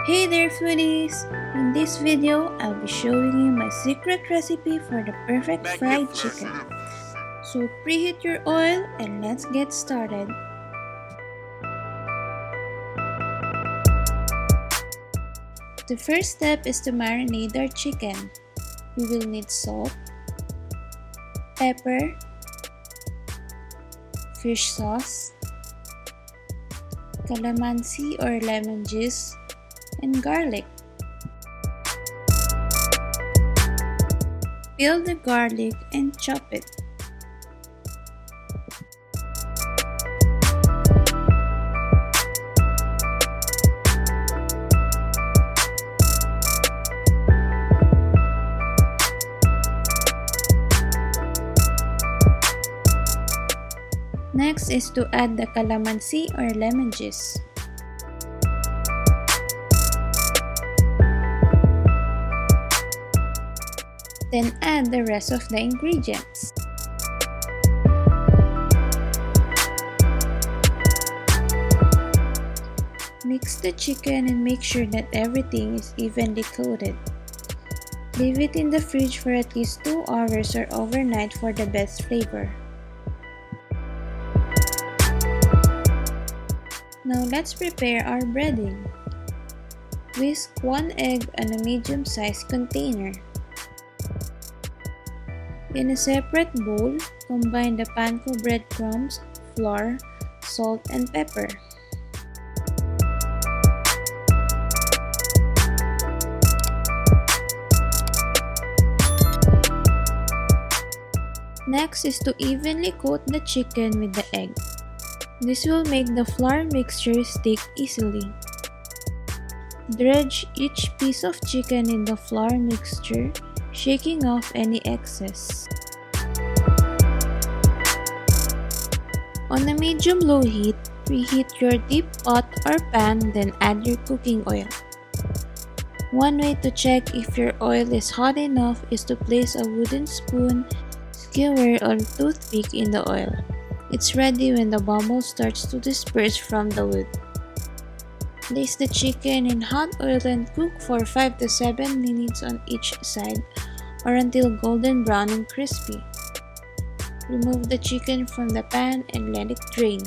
Hey there foodies! In this video, I'll be showing you my secret recipe for the perfect fried chicken. So preheat your oil and let's get started. The first step is to marinate our chicken. We will need salt, pepper, fish sauce, calamansi or lemon juice, and garlic. Peel the garlic and chop it. Next is to add the calamansi or lemon juice. Then add the rest of the ingredients. Mix the chicken and make sure that everything is evenly coated. Leave it in the fridge for at least 2 hours or overnight for the best flavor. Now let's prepare our breading. Whisk 1 egg in a medium-sized container. In a separate bowl, combine the panko breadcrumbs, flour, salt, and pepper. Next is to evenly coat the chicken with the egg. This will make the flour mixture stick easily. Dredge each piece of chicken in the flour mixture, shaking off any excess. On a medium-low heat, preheat your deep pot or pan, then add your cooking oil. One way to check if your oil is hot enough is to place a wooden spoon, skewer, or toothpick in the oil. It's ready when the bubbles starts to disperse from the wood. Place the chicken in hot oil and cook for 5 to 7 minutes on each side or until golden brown and crispy. Remove the chicken from the pan and let it drain.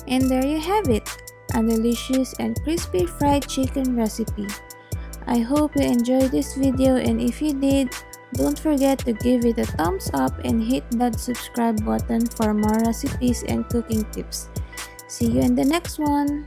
And there you have it, a delicious and crispy fried chicken recipe. I hope you enjoyed this video, and if you did, don't forget to give it a thumbs up and hit that subscribe button for more recipes and cooking tips. See you in the next one!